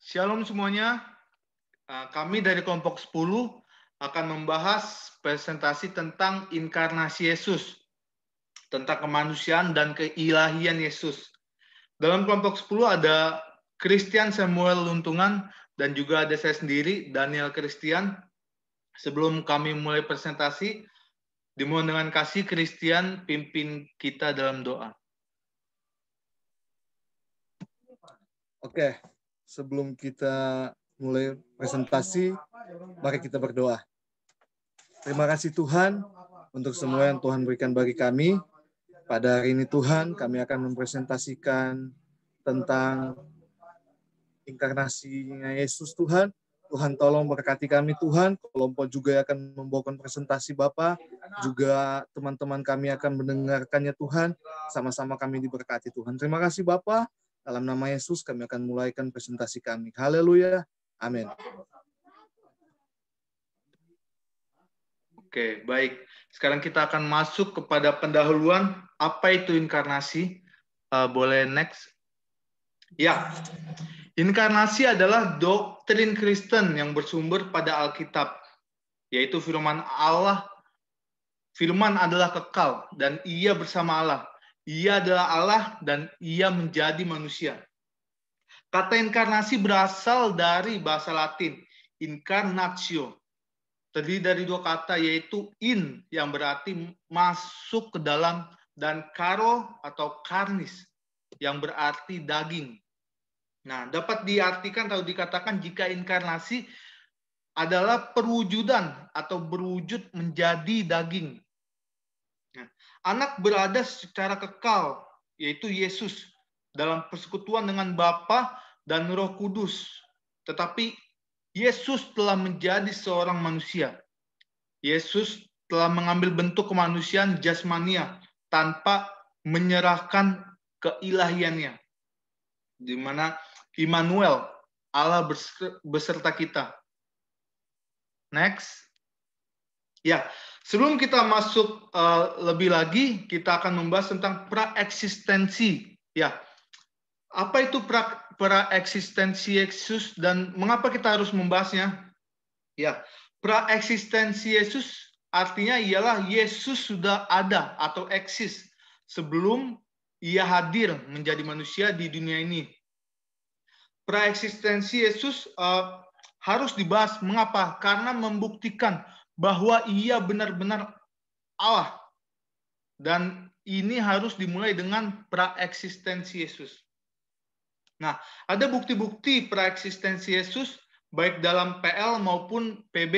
Shalom semuanya. Kami dari kelompok 10 akan membahas presentasi tentang inkarnasi Yesus, tentang kemanusiaan dan keilahian Yesus. Dalam kelompok 10 ada Christian Samuel Luntungan dan juga ada saya sendiri, Daniel Christian. Sebelum kami mulai presentasi, dimohon dengan kasih Christian pimpin kita dalam doa. Oke, sebelum kita mulai presentasi, mari kita berdoa. Terima kasih Tuhan untuk semua yang Tuhan berikan bagi kami. Pada hari ini Tuhan, kami akan mempresentasikan tentang inkarnasinya Yesus Tuhan. Tuhan tolong berkati kami Tuhan. Kelompok juga akan membawakan presentasi Bapa. Juga teman-teman kami akan mendengarkannya Tuhan. Sama-sama kami diberkati Tuhan. Terima kasih Bapa. Dalam nama Yesus kami akan mulaikan presentasi kami. Haleluya. Amin. Oke, baik. Sekarang kita akan masuk kepada pendahuluan. Apa itu inkarnasi? Boleh next? Ya, inkarnasi adalah doktrin Kristen yang bersumber pada Alkitab, yaitu firman Allah. Firman adalah kekal dan ia bersama Allah. Ia adalah Allah dan ia menjadi manusia. Kata inkarnasi berasal dari bahasa Latin, incarnatio. Terdiri dari dua kata, yaitu in yang berarti masuk ke dalam dan karo atau karnis yang berarti daging. Nah, dapat diartikan atau dikatakan jika inkarnasi adalah perwujudan atau berwujud menjadi daging. Nah, anak berada secara kekal, yaitu Yesus, dalam persekutuan dengan Bapa dan Roh Kudus. Tetapi Yesus telah menjadi seorang manusia. Yesus telah mengambil bentuk kemanusiaan jasmania tanpa menyerahkan keilahiannya. Di mana Immanuel, Allah beserta kita. Next. Ya, sebelum kita masuk lebih lagi, kita akan membahas tentang praeksistensi. Ya, apa itu praeksistensi Yesus dan mengapa kita harus membahasnya? Ya, praeksistensi Yesus artinya ialah Yesus sudah ada atau eksis sebelum ia hadir menjadi manusia di dunia ini. Praeksistensi Yesus harus dibahas. Mengapa? Karena membuktikan bahwa ia benar-benar Allah. Dan ini harus dimulai dengan praeksistensi Yesus. Nah, ada bukti-bukti praeksistensi Yesus baik dalam PL maupun PB.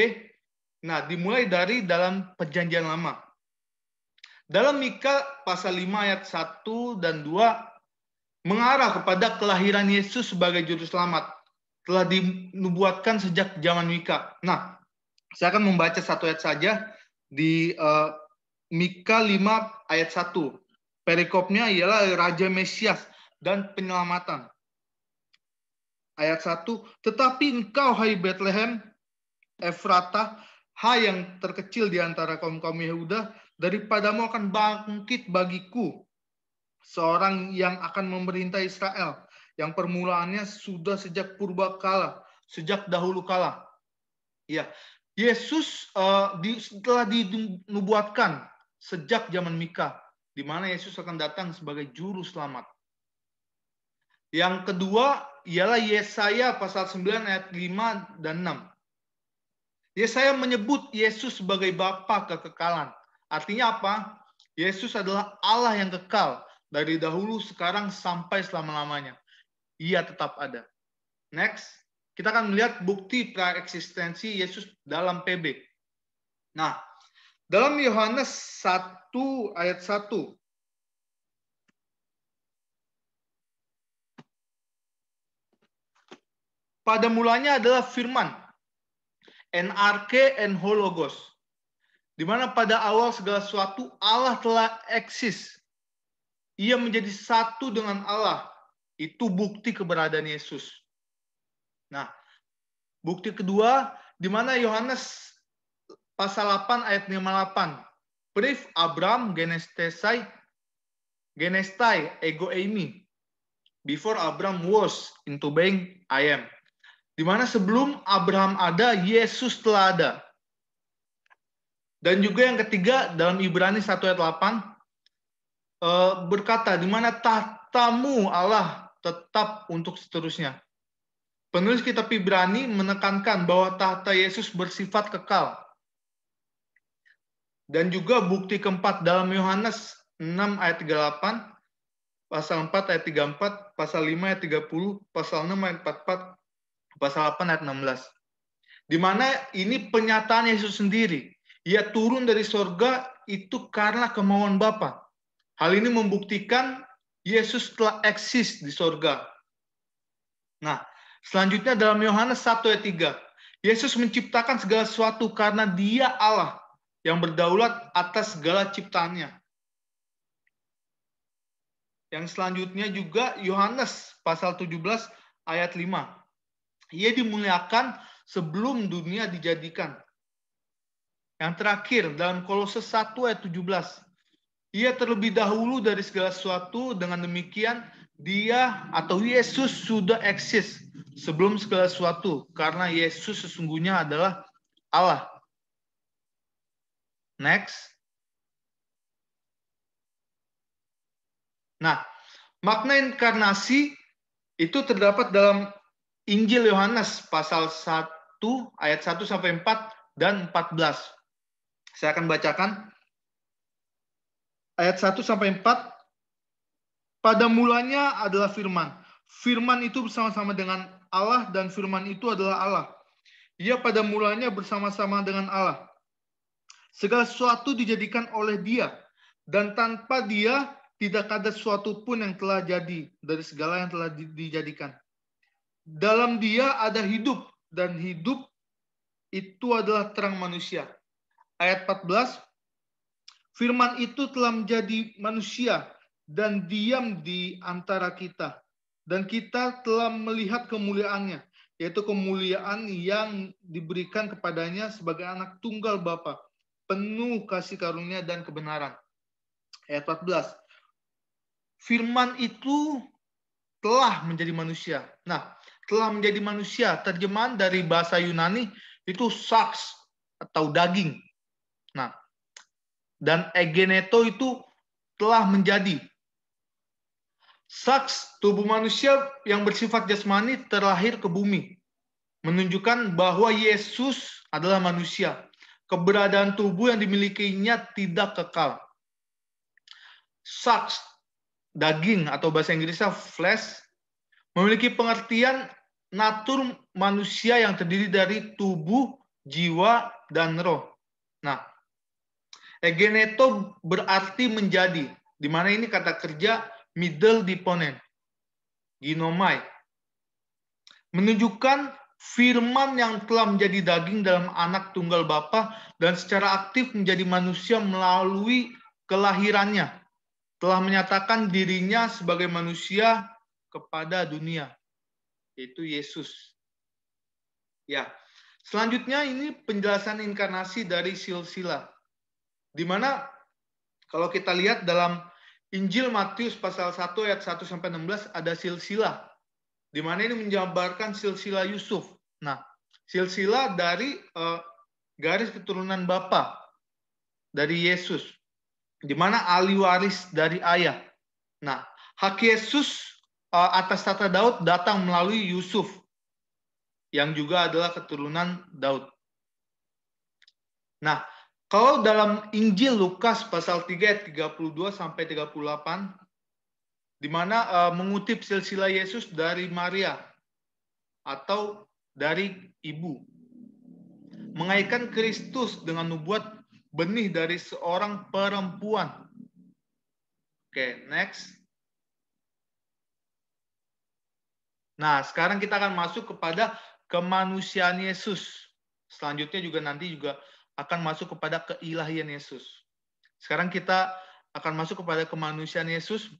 Nah, dimulai dari dalam Perjanjian Lama. Dalam Mika pasal 5 ayat 1 dan 2 mengarah kepada kelahiran Yesus sebagai juru selamat. Telah dinubuatkan sejak zaman Mika. Nah, saya akan membaca satu ayat saja di Mika 5 ayat 1. Perikopnya ialah Raja Mesias dan penyelamatan. Ayat 1, tetapi engkau, hai Bethlehem, Efratah, hai yang terkecil di antara kaum-kaum Yehuda, daripadamu akan bangkit bagiku seorang yang akan memerintah Israel, yang permulaannya sudah sejak purba kala, sejak dahulu kala. Ya, Yesus telah dinubuatkan sejak zaman Mika, di mana Yesus akan datang sebagai juru selamat. Yang kedua ialah Yesaya pasal 9 ayat 5 dan 6. Yesaya menyebut Yesus sebagai Bapa kekekalan. Artinya apa? Yesus adalah Allah yang kekal dari dahulu, sekarang, sampai selama-lamanya. Ia tetap ada. Next. Kita akan melihat bukti praeksistensi Yesus dalam PB. Nah, dalam Yohanes 1 ayat 1. Pada mulanya adalah firman. NRK en hologos. Di mana pada awal segala sesuatu Allah telah eksis. Ia menjadi satu dengan Allah. Itu bukti keberadaan Yesus. Nah, bukti kedua, di mana Yohanes pasal 8 ayat 58. Priv Abraham genestai ego eimi. Before Abraham was into being, I am. Di mana sebelum Abraham ada, Yesus telah ada. Dan juga yang ketiga dalam Ibrani 1 ayat 8 berkata, di mana tahtamu Allah tetap untuk seterusnya. Penulis kitab Ibrani menekankan bahwa tahta Yesus bersifat kekal. Dan juga bukti keempat dalam Yohanes 6 ayat 38, pasal 4 ayat 34, pasal 5 ayat 30, pasal 6 ayat 44, pasal 8 ayat 16. Di mana ini penyataan Yesus sendiri. Ia turun dari sorga itu karena kemauan Bapa. Hal ini membuktikan Yesus telah eksis di sorga. Nah, selanjutnya dalam Yohanes 1 ayat 3. Yesus menciptakan segala sesuatu karena Dia Allah yang berdaulat atas segala ciptaannya. Yang selanjutnya juga Yohanes pasal 17 ayat 5. Ia dimuliakan sebelum dunia dijadikan. Yang terakhir dalam Kolose 1 ayat 17. Ia terlebih dahulu dari segala sesuatu, dengan demikian Dia atau Yesus sudah eksis sebelum segala sesuatu, karena Yesus sesungguhnya adalah Allah. Next. Nah, makna inkarnasi itu terdapat dalam Injil Yohanes pasal 1 ayat 1 sampai 4 dan 14. Saya akan bacakan ayat 1 sampai 4. Pada mulanya adalah firman. Firman itu bersama-sama dengan Allah dan firman itu adalah Allah. Ia pada mulanya bersama-sama dengan Allah. Segala sesuatu dijadikan oleh Dia, dan tanpa Dia tidak ada sesuatu pun yang telah jadi dari segala yang telah dijadikan. Dalam Dia ada hidup, dan hidup itu adalah terang manusia. Ayat 14, firman itu telah menjadi manusia dan diam di antara kita. Dan kita telah melihat kemuliaannya, yaitu kemuliaan yang diberikan kepadanya sebagai anak tunggal Bapa, penuh kasih karunia dan kebenaran. Ayat 14, firman itu telah menjadi manusia. Nah, telah menjadi manusia, terjemahan dari bahasa Yunani itu sarx atau daging. Nah, dan egeneto itu telah menjadi. Sarx, tubuh manusia yang bersifat jasmani terlahir ke bumi, menunjukkan bahwa Yesus adalah manusia. Keberadaan tubuh yang dimilikinya tidak kekal. Sarx, daging atau bahasa Inggrisnya flesh, memiliki pengertian natur manusia yang terdiri dari tubuh, jiwa, dan roh. Nah, egeneto berarti menjadi, di mana ini kata kerja middle deponent, ginomai, menunjukkan firman yang telah menjadi daging dalam anak tunggal Bapa dan secara aktif menjadi manusia melalui kelahirannya, telah menyatakan dirinya sebagai manusia kepada dunia, yaitu Yesus. Ya, selanjutnya ini penjelasan inkarnasi dari silsilah, di mana kalau kita lihat dalam Injil Matius pasal 1 ayat 1 sampai 16 ada silsilah, di mana ini menjabarkan silsilah Yusuf. Nah, silsilah dari garis keturunan Bapa dari Yesus, di mana ahli waris dari ayah. Nah, hak Yesus atas tata Daud datang melalui Yusuf, yang juga adalah keturunan Daud. Nah, kalau dalam Injil Lukas pasal 3 ayat 32 sampai 38, di mana mengutip silsilah Yesus dari Maria atau dari ibu, mengaitkan Kristus dengan nubuat benih dari seorang perempuan. Oke, next. Nah, sekarang kita akan masuk kepada kemanusiaan Yesus. Selanjutnya juga nanti juga akan masuk kepada keilahian Yesus. Sekarang kita akan masuk kepada kemanusiaan Yesus,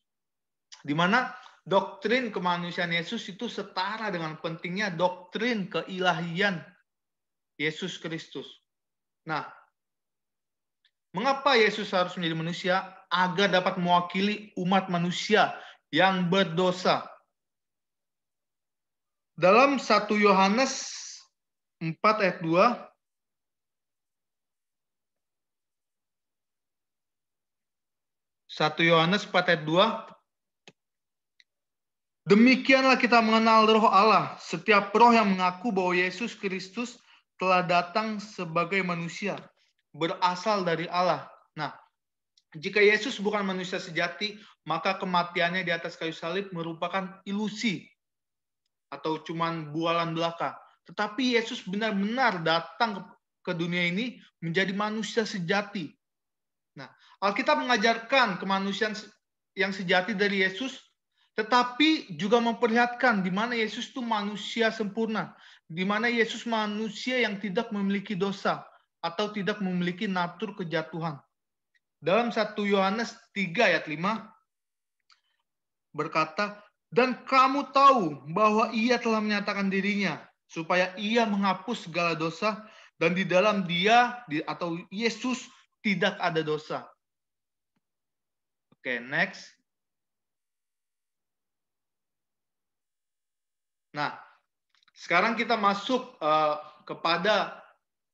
di mana doktrin kemanusiaan Yesus itu setara dengan pentingnya doktrin keilahian Yesus Kristus. Nah, mengapa Yesus harus menjadi manusia? Agar dapat mewakili umat manusia yang berdosa. Dalam 1 Yohanes 4 ayat 2, 1 Yohanes 4 ayat 2, demikianlah kita mengenal roh Allah. Setiap roh yang mengaku bahwa Yesus Kristus telah datang sebagai manusia, berasal dari Allah. Nah, jika Yesus bukan manusia sejati, maka kematiannya di atas kayu salib merupakan ilusi atau cuman bualan belaka. Tetapi Yesus benar-benar datang ke dunia ini menjadi manusia sejati. Nah, Alkitab mengajarkan kemanusiaan yang sejati dari Yesus, tetapi juga memperlihatkan di mana Yesus itu manusia sempurna, di mana Yesus manusia yang tidak memiliki dosa atau tidak memiliki natur kejatuhan. Dalam 1 Yohanes 3 ayat 5 berkata, dan kamu tahu bahwa ia telah menyatakan dirinya supaya ia menghapus segala dosa, dan di dalam dia atau Yesus tidak ada dosa. Oke, next. Nah, sekarang kita masuk kepada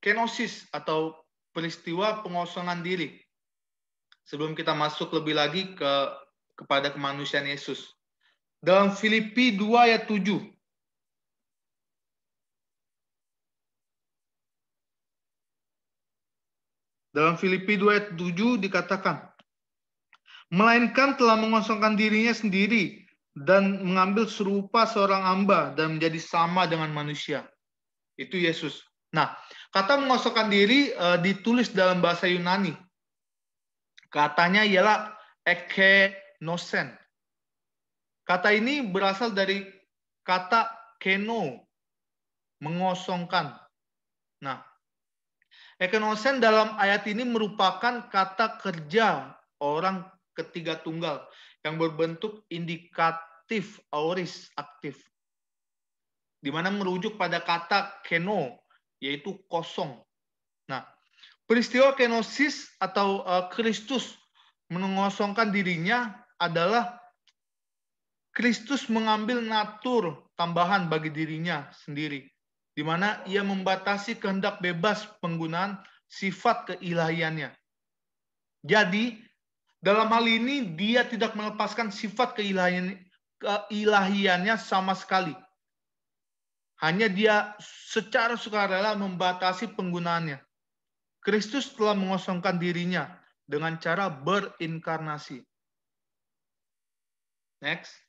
kenosis atau peristiwa pengosongan diri. Sebelum kita masuk lebih lagi kepada kemanusiaan Yesus. Dalam Filipi 2 ayat 7. Dalam Filipi 2 ayat 7 dikatakan, melainkan telah mengosongkan dirinya sendiri dan mengambil serupa seorang hamba dan menjadi sama dengan manusia. Itu Yesus. Nah, kata mengosongkan diri ditulis dalam bahasa Yunani. Katanya ialah ekenosen. Kata ini berasal dari kata keno, mengosongkan. Nah, ekenosen dalam ayat ini merupakan kata kerja orang ketiga tunggal yang berbentuk indikatif aorist aktif, di mana merujuk pada kata keno, yaitu kosong. Nah, peristiwa kenosis atau Kristus mengosongkan dirinya adalah Kristus mengambil natur tambahan bagi dirinya sendiri, di mana ia membatasi kehendak bebas penggunaan sifat keilahiannya. Jadi, dalam hal ini dia tidak melepaskan sifat keilahiannya sama sekali. Hanya dia secara sukarela membatasi penggunaannya. Kristus telah mengosongkan dirinya dengan cara berinkarnasi. Next.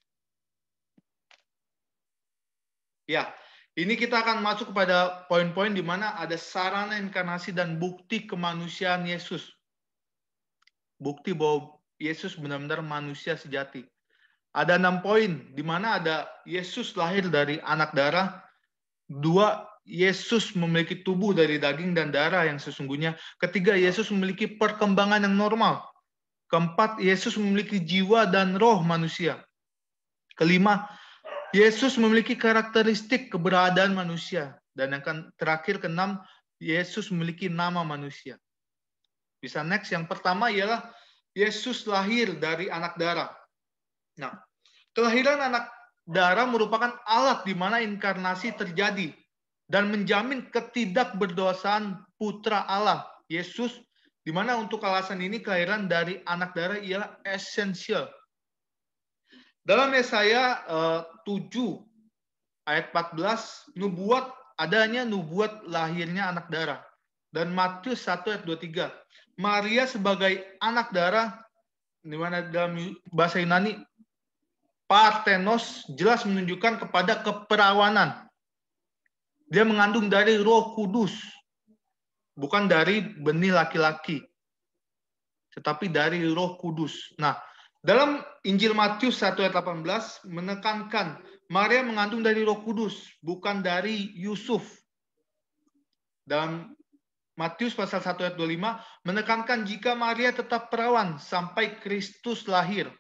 Ya, ini kita akan masuk kepada poin-poin di mana ada sarana inkarnasi dan bukti kemanusiaan Yesus. Bukti bahwa Yesus benar-benar manusia sejati. Ada 6 poin, di mana ada Yesus lahir dari anak darah. 2, Yesus memiliki tubuh dari daging dan darah yang sesungguhnya. 3, Yesus memiliki perkembangan yang normal. 4, Yesus memiliki jiwa dan roh manusia. 5, Yesus memiliki karakteristik keberadaan manusia. Dan yang terakhir, 6, Yesus memiliki nama manusia. Bisa next. Yang pertama ialah Yesus lahir dari anak darah. Nah, kelahiran anak darah merupakan alat di mana inkarnasi terjadi dan menjamin ketidakberdosaan putra Allah, Yesus, di mana untuk alasan ini kelahiran dari anak darah ialah esensial. Dalam Yesaya 7 ayat 14, adanya nubuat lahirnya anak darah. Dan Matius 1 ayat 23, Maria sebagai anak darah, di mana dalam bahasa Yunani Parthenos jelas menunjukkan kepada keperawanan. Dia mengandung dari Roh Kudus, bukan dari benih laki-laki, tetapi dari Roh Kudus. Nah, dalam Injil Matius 1 ayat 18 menekankan Maria mengandung dari Roh Kudus, bukan dari Yusuf. Dalam Matius pasal 1 ayat 25 menekankan jika Maria tetap perawan sampai Kristus lahir.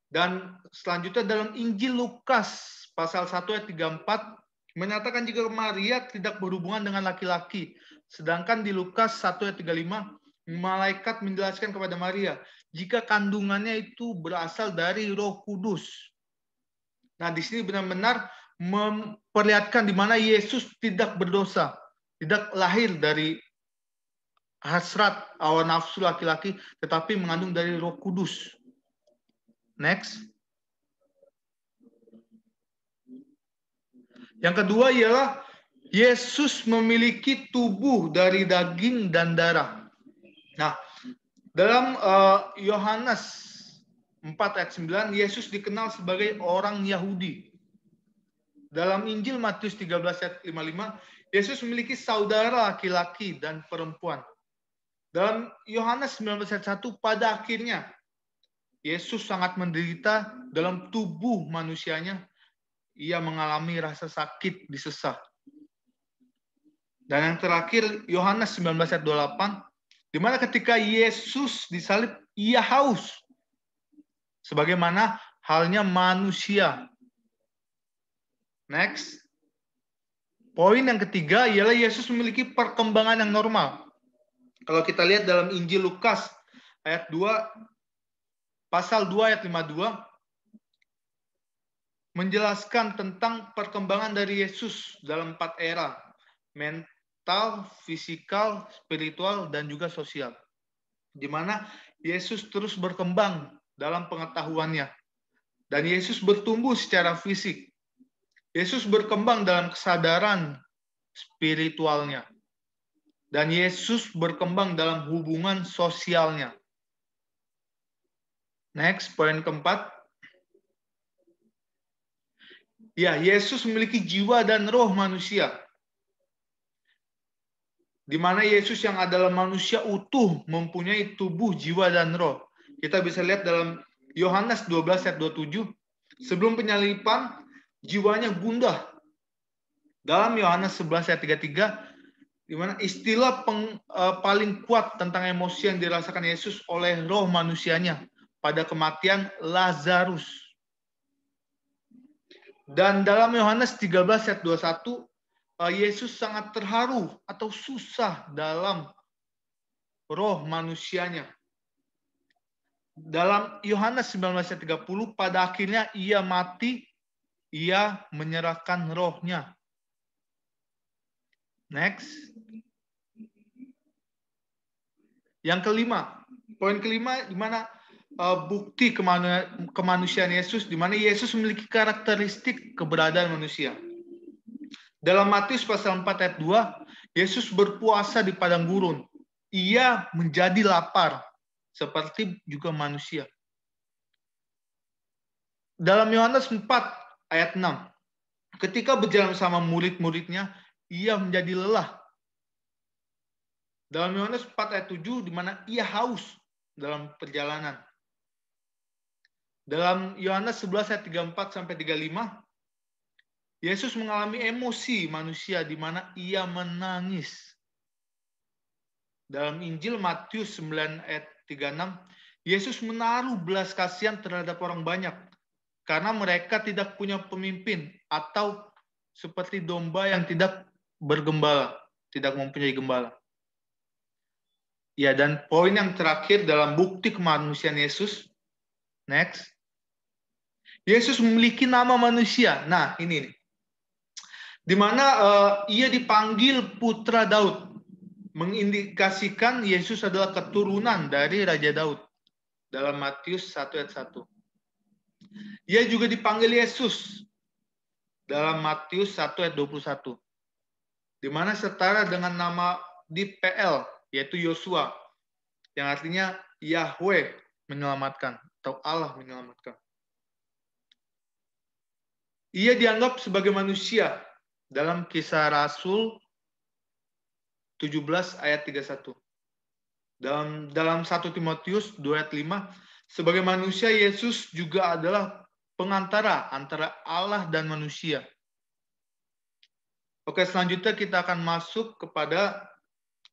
Dan selanjutnya dalam Injil Lukas pasal 1 ayat 34 menyatakan jika Maria tidak berhubungan dengan laki-laki. Sedangkan di Lukas 1 ayat 35 malaikat menjelaskan kepada Maria jika kandungannya itu berasal dari Roh Kudus. Nah, di sini benar-benar memperlihatkan di mana Yesus tidak berdosa, tidak lahir dari hasrat hawa nafsu laki-laki, tetapi mengandung dari Roh Kudus. Next. Yang kedua ialah Yesus memiliki tubuh dari daging dan darah. Nah, dalam Yohanes 4 ayat 9, Yesus dikenal sebagai orang Yahudi. Dalam Injil Matius 13 ayat 55, Yesus memiliki saudara laki-laki dan perempuan. Dalam Yohanes 19 ayat 1, pada akhirnya Yesus sangat menderita dalam tubuh manusianya. Ia mengalami rasa sakit di sesah. Dan yang terakhir, Yohanes 19 ayat 28, di mana ketika Yesus disalib, ia haus. Sebagaimana halnya manusia. Next. Poin yang ketiga ialah Yesus memiliki perkembangan yang normal. Kalau kita lihat dalam Injil Lukas ayat 2, pasal 2 ayat 52, menjelaskan tentang perkembangan dari Yesus dalam 4 era. Mental, fisikal, spiritual, dan juga sosial. Di mana Yesus terus berkembang dalam pengetahuannya. Dan Yesus bertumbuh secara fisik. Yesus berkembang dalam kesadaran spiritualnya. Dan Yesus berkembang dalam hubungan sosialnya. Next, poin keempat. Ya, Yesus memiliki jiwa dan roh manusia. Di mana Yesus yang adalah manusia utuh mempunyai tubuh, jiwa, dan roh. Kita bisa lihat dalam Yohanes 12 ayat 27, sebelum penyalipan, jiwanya gundah. Dalam Yohanes 11 ayat 33, di mana istilah paling kuat tentang emosi yang dirasakan Yesus oleh roh manusianya pada kematian Lazarus. Dan dalam Yohanes 13 ayat 21, Yesus sangat terharu atau susah dalam roh manusianya. Dalam Yohanes 19 ayat 30, pada akhirnya ia mati, ia menyerahkan rohnya. Next. Yang kelima, poin kelima, di mana bukti kemanusiaan Yesus, di mana Yesus memiliki karakteristik keberadaan manusia. Dalam Matius pasal 4 ayat 2, Yesus berpuasa di padang gurun. Ia menjadi lapar, seperti juga manusia. Dalam Yohanes 4 ayat 6, ketika berjalan bersama murid-muridnya, ia menjadi lelah. Dalam Yohanes 4 ayat 7, di mana ia haus dalam perjalanan. Dalam Yohanes 11 ayat 34 sampai 35, Yesus mengalami emosi manusia di mana ia menangis. Dalam Injil Matius 9 ayat 36, Yesus menaruh belas kasihan terhadap orang banyak karena mereka tidak punya pemimpin atau seperti domba yang tidak bergembala, tidak mempunyai gembala. Ya, dan poin yang terakhir dalam bukti kemanusiaan Yesus, next. Yesus memiliki nama manusia. Nah, ini nih. Di mana ia dipanggil Putra Daud, mengindikasikan Yesus adalah keturunan dari Raja Daud. Dalam Matius 1 ayat 1. Ia juga dipanggil Yesus dalam Matius 1 ayat 21. Di mana setara dengan nama di PL, yaitu Yosua, yang artinya Yahweh menyelamatkan, atau Allah menyelamatkan. Ia dianggap sebagai manusia dalam Kisah Rasul 17 ayat 31. Dalam 1 Timotius 2 ayat 5, sebagai manusia Yesus juga adalah pengantara antara Allah dan manusia. Oke, selanjutnya kita akan masuk kepada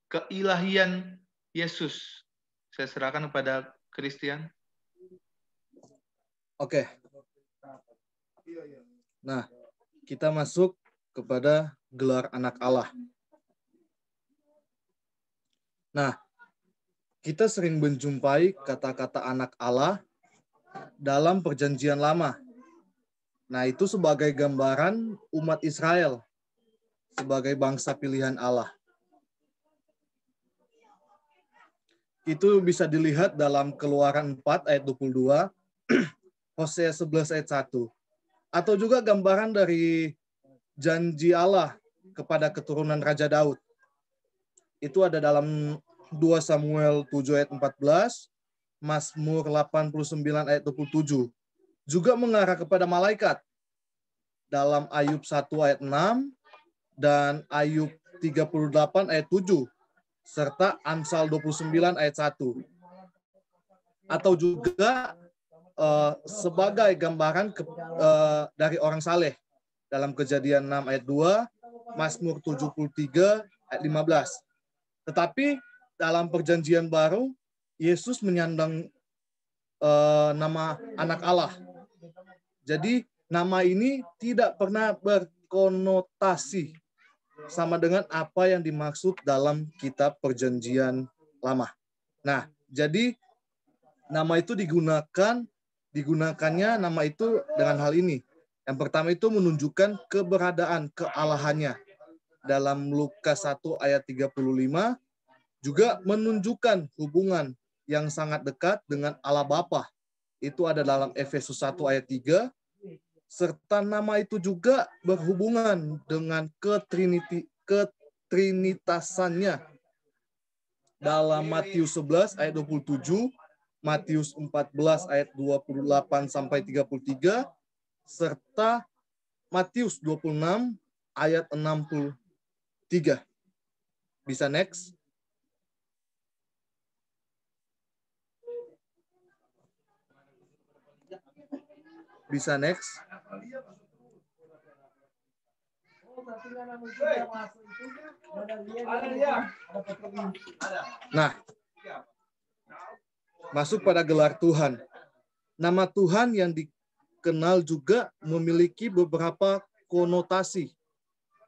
keilahian Yesus. Saya serahkan kepada Christian. Oke. Nah, kita masuk kepada gelar anak Allah. Nah, kita sering menjumpai kata-kata anak Allah dalam Perjanjian Lama. Nah, itu sebagai gambaran umat Israel sebagai bangsa pilihan Allah. Itu bisa dilihat dalam Keluaran 4 ayat 22, Hosea 11 ayat 1. Atau juga gambaran dari janji Allah kepada keturunan Raja Daud. Itu ada dalam 2 Samuel 7 ayat 14, Mazmur 89 ayat 27. Juga mengarah kepada malaikat dalam Ayub 1 ayat 6 dan Ayub 38 ayat 7 serta Amsal 29 ayat 1. Atau juga sebagai gambaran dari orang saleh dalam Kejadian 6 ayat 2, Mazmur 73 ayat 15. Tetapi dalam Perjanjian Baru, Yesus menyandang nama anak Allah. Jadi nama ini tidak pernah berkonotasi sama dengan apa yang dimaksud dalam kitab Perjanjian Lama. Nah, jadi nama itu digunakannya nama itu dengan hal ini. Yang pertama itu menunjukkan keberadaan kealahannya. Dalam Lukas 1 ayat 35 juga menunjukkan hubungan yang sangat dekat dengan Allah Bapa. Itu ada dalam Efesus 1 ayat 3. Serta nama itu juga berhubungan dengan ketrinitasannya. Dalam Matius 11 ayat 27, Matius 14 ayat 28 sampai 33, serta Matius 26 ayat 63. Bisa next. Bisa next. Nah, masuk pada gelar Tuhan. Nama Tuhan yang dikenal juga memiliki beberapa konotasi.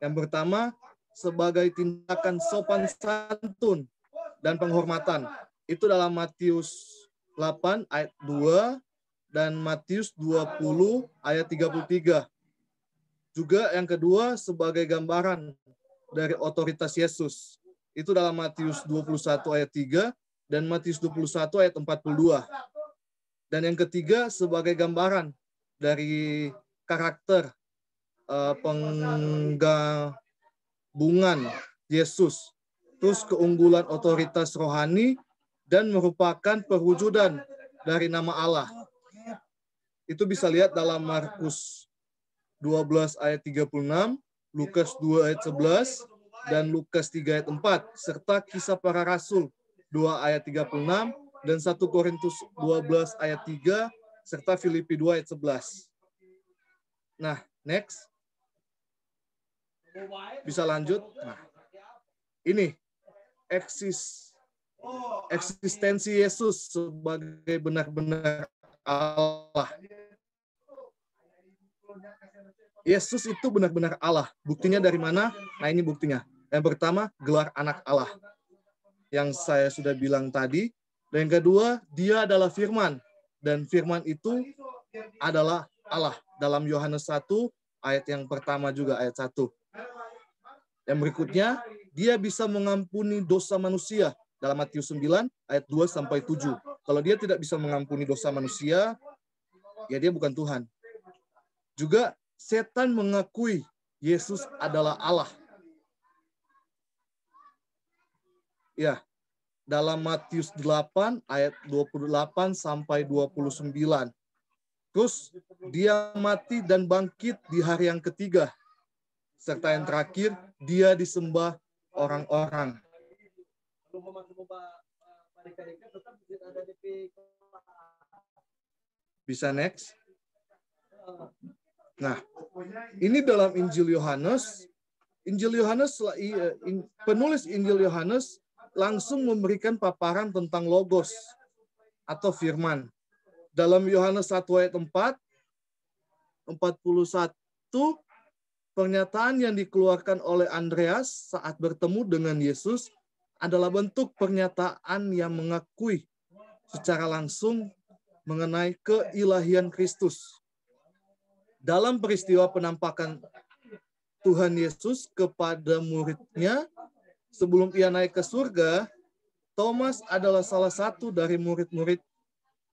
Yang pertama, sebagai tindakan sopan santun dan penghormatan. Itu dalam Matius 8 ayat 2 dan Matius 20 ayat 33. Juga yang kedua sebagai gambaran dari otoritas Yesus. Itu dalam Matius 21 ayat 3 dan Matius 21 ayat 42. Dan yang ketiga sebagai gambaran dari karakter penggabungan Yesus. Terus keunggulan otoritas rohani dan merupakan perwujudan dari nama Allah. Itu bisa lihat dalam Markus 12 ayat 36, Lukas 2 ayat 11, dan Lukas 3 ayat 4, serta Kisah Para Rasul 2 ayat 36, dan 1 Korintus 12 ayat 3, serta Filipi 2 ayat 11. Nah, next. Bisa lanjut. Nah, ini eksistensi Yesus sebagai benar-benar Allah. Yesus itu benar-benar Allah. Buktinya dari mana? Nah, ini buktinya. Yang pertama, gelar anak Allah. Yang saya sudah bilang tadi. Dan yang kedua, dia adalah firman. Dan firman itu adalah Allah. Dalam Yohanes 1, ayat yang pertama juga, ayat 1. Yang berikutnya, dia bisa mengampuni dosa manusia. Dalam Matius 9, ayat 2-7. Kalau dia tidak bisa mengampuni dosa manusia, ya dia bukan Tuhan. Juga setan mengakui Yesus adalah Allah. Ya, dalam Matius 8 ayat 28-29. Terus dia mati dan bangkit di hari yang ketiga. Serta yang terakhir, dia disembah orang-orang. Bisa next. Nah, ini dalam Injil Yohanes. Penulis Injil Yohanes langsung memberikan paparan tentang logos atau firman. Dalam Yohanes 1 ayat 4, 41, pernyataan yang dikeluarkan oleh Andreas saat bertemu dengan Yesus adalah bentuk pernyataan yang mengakui secara langsung mengenai keilahian Kristus. dalam peristiwa penampakan Tuhan Yesus kepada muridnya sebelum ia naik ke surga, Thomas adalah salah satu dari murid-murid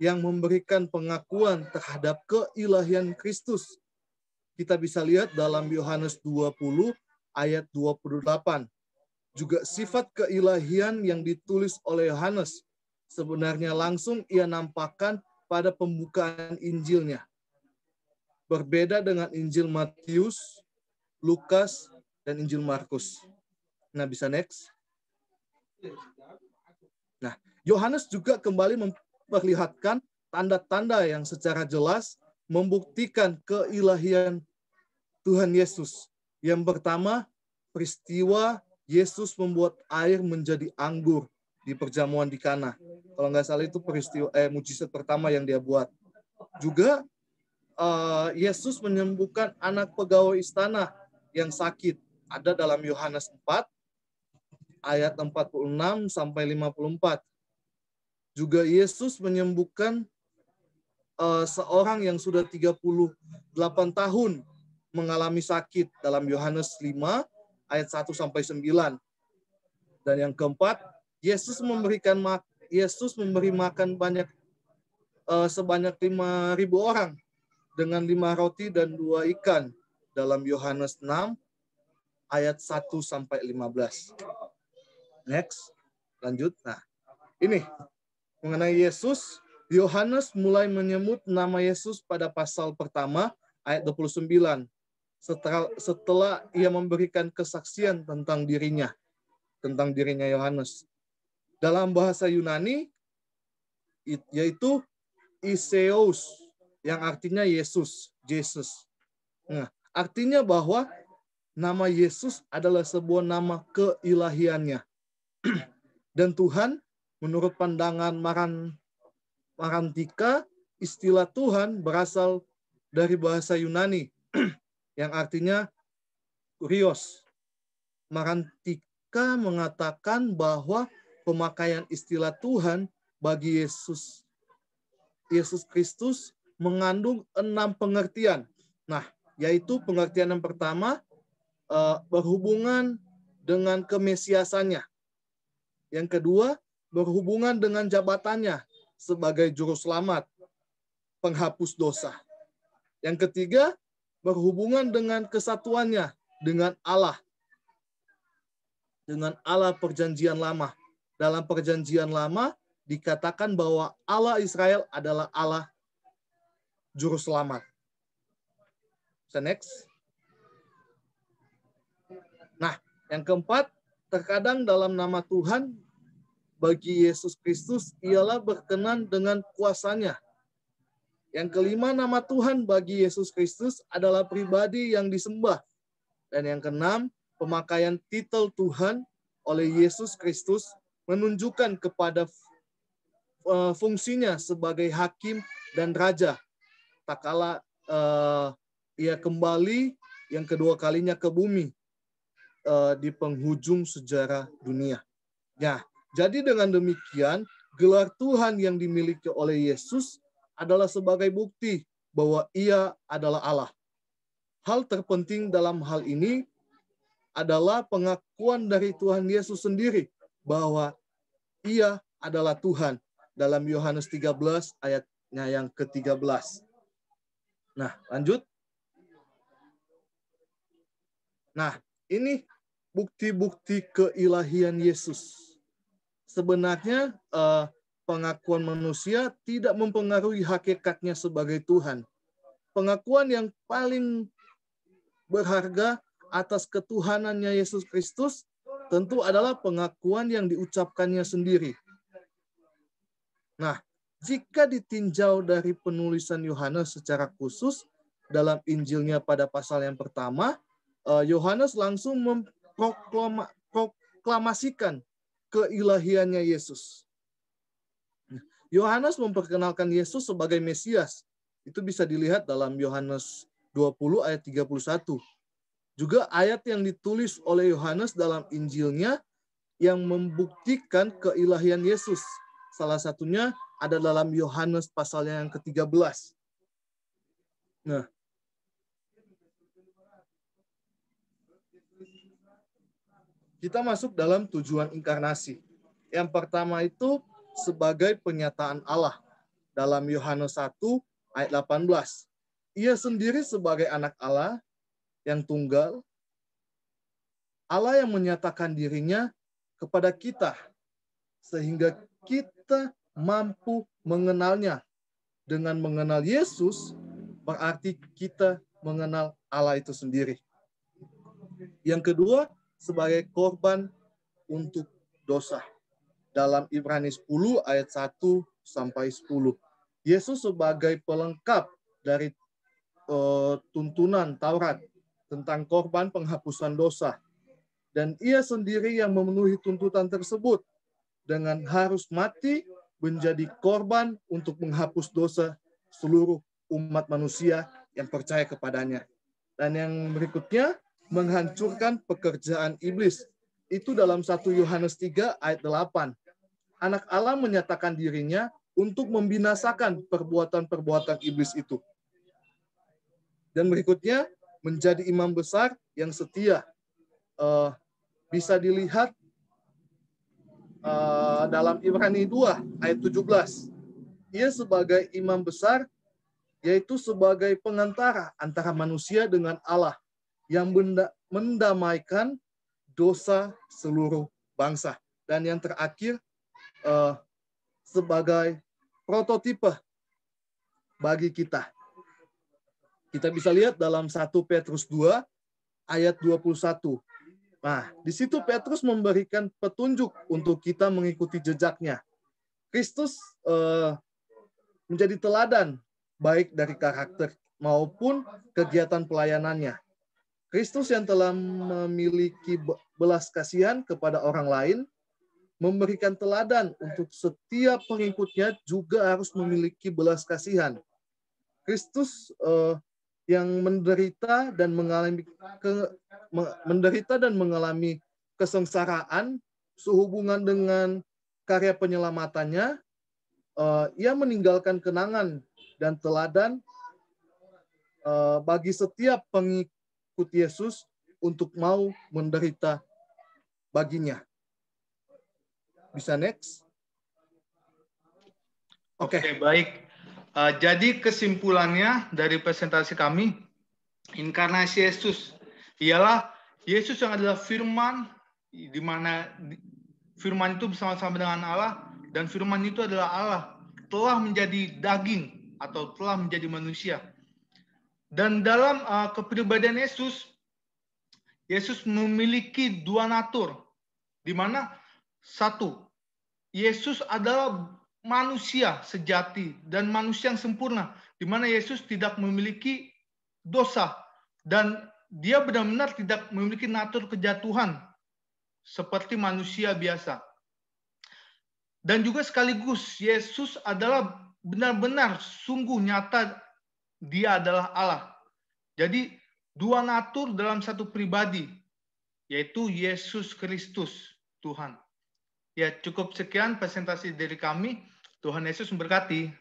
yang memberikan pengakuan terhadap keilahian Kristus. Kita bisa lihat dalam Yohanes 20 ayat 28. Juga sifat keilahian yang ditulis oleh Yohanes sebenarnya langsung ia nampakkan pada pembukaan Injilnya. Berbeda dengan Injil Matius, Lukas, dan Injil Markus. Nah, bisa next. Nah, Yohanes juga kembali memperlihatkan tanda-tanda yang secara jelas membuktikan keilahian Tuhan Yesus. Yang pertama, peristiwa Yesus membuat air menjadi anggur di perjamuan di Kana. Kalau nggak salah itu peristiwa mujizat pertama yang dia buat. Juga Yesus menyembuhkan anak pegawai istana yang sakit. Ada dalam Yohanes 4 ayat 46 sampai 54. Juga Yesus menyembuhkan seorang yang sudah 38 tahun mengalami sakit dalam Yohanes 5 ayat 1 sampai 9. Dan yang keempat, Yesus memberi makan sebanyak 5.000 orang dengan 5 roti dan 2 ikan dalam Yohanes 6 ayat 1 sampai 15. Next, lanjut. Nah, ini mengenai Yesus, Yohanes mulai menyebut nama Yesus pada pasal pertama ayat 29 setelah ia memberikan kesaksian tentang dirinya Yohanes. Dalam bahasa Yunani yaitu Iseus yang artinya Yesus. Nah, artinya bahwa nama Yesus adalah sebuah nama keilahiannya. Dan Tuhan, menurut pandangan Marantika, istilah Tuhan berasal dari bahasa Yunani yang artinya kurios. Marantika mengatakan bahwa pemakaian istilah Tuhan bagi Yesus Kristus mengandung 6 pengertian. Nah, yaitu pengertian yang pertama, berhubungan dengan kemesiasannya. Yang kedua, berhubungan dengan jabatannya sebagai juru selamat, penghapus dosa. Yang ketiga, berhubungan dengan kesatuannya dengan Allah perjanjian lama. Dalam perjanjian lama dikatakan bahwa Allah Israel adalah Allah juru selamat. Next. Nah, yang keempat, terkadang dalam nama Tuhan bagi Yesus Kristus ialah berkenan dengan kuasanya. Yang kelima, nama Tuhan bagi Yesus Kristus adalah pribadi yang disembah. Dan yang keenam, pemakaian titel Tuhan oleh Yesus Kristus menunjukkan kepada fungsinya sebagai hakim dan raja. Tak kala ia kembali yang kedua kalinya ke bumi di penghujung sejarah dunia. Ya, jadi dengan demikian, gelar Tuhan yang dimiliki oleh Yesus adalah sebagai bukti bahwa ia adalah Allah. Hal terpenting dalam hal ini adalah pengakuan dari Tuhan Yesus sendiri bahwa ia adalah Tuhan dalam Yohanes 13 ayatnya yang ke-13. Nah, lanjut. Nah, ini bukti-bukti keilahian Yesus. Sebenarnya pengakuan manusia tidak mempengaruhi hakikatnya sebagai Tuhan. Pengakuan yang paling berharga atas ketuhanannya Yesus Kristus tentu adalah pengakuan yang diucapkannya sendiri. Nah, jika ditinjau dari penulisan Yohanes secara khusus dalam Injilnya pada pasal yang pertama, Yohanes langsung memproklamasikan keilahiannya Yesus. Yohanes memperkenalkan Yesus sebagai Mesias. Itu bisa dilihat dalam Yohanes 20 ayat 31. Juga ayat yang ditulis oleh Yohanes dalam Injilnya yang membuktikan keilahian Yesus. Salah satunya ada dalam Yohanes pasalnya yang ke-13. Nah, Kita masuk dalam tujuan inkarnasi. Yang pertama itu sebagai penyataan Allah. Dalam Yohanes 1 ayat 18. Ia sendiri sebagai anak Allah yang tunggal, Allah yang menyatakan dirinya kepada kita, sehingga kita mampu mengenalnya. Dengan mengenal Yesus, berarti kita mengenal Allah itu sendiri. Yang kedua, sebagai korban untuk dosa. Dalam Ibrani 10 ayat 1 sampai 10. Yesus sebagai pelengkap dari tuntunan Taurat tentang korban penghapusan dosa. Dan ia sendiri yang memenuhi tuntutan tersebut dengan harus mati menjadi korban untuk menghapus dosa seluruh umat manusia yang percaya kepadanya. Dan yang berikutnya, menghancurkan pekerjaan iblis. Itu dalam 1 Yohanes 3 ayat 8. Anak Allah menyatakan dirinya untuk membinasakan perbuatan-perbuatan iblis itu. Dan berikutnya, menjadi imam besar yang setia. Bisa dilihat dalam Ibrani 2 ayat 17. Ia sebagai imam besar, yaitu sebagai pengantara antara manusia dengan Allah yang mendamaikan dosa seluruh bangsa. Dan yang terakhir, sebagai prototipe bagi kita. Kita bisa lihat dalam 1 Petrus 2 ayat 21. Nah, di situ Petrus memberikan petunjuk untuk kita mengikuti jejaknya. Kristus menjadi teladan baik dari karakter maupun kegiatan pelayanannya. Kristus yang telah memiliki belas kasihan kepada orang lain, memberikan teladan untuk setiap pengikutnya juga harus memiliki belas kasihan. Kristus yang menderita dan mengalami kesengsaraan sehubungan dengan karya penyelamatannya, ia meninggalkan kenangan dan teladan bagi setiap pengikut Yesus untuk mau menderita baginya. Bisa next? Oke, baik. Jadi kesimpulannya dari presentasi kami, inkarnasi Yesus ialah Yesus yang adalah firman, di mana firman itu bersama-sama dengan Allah, dan firman itu adalah Allah, telah menjadi daging atau telah menjadi manusia. Dan dalam kepribadian Yesus, Yesus memiliki dua natur, di mana satu, Yesus adalah manusia sejati dan manusia yang sempurna, di mana Yesus tidak memiliki dosa dan dia benar-benar tidak memiliki natur kejatuhan seperti manusia biasa. Dan juga sekaligus Yesus adalah benar-benar sungguh nyata dia adalah Allah. Jadi dua natur dalam satu pribadi, yaitu Yesus Kristus Tuhan. Ya, cukup sekian presentasi dari kami. Tuhan Yesus memberkati.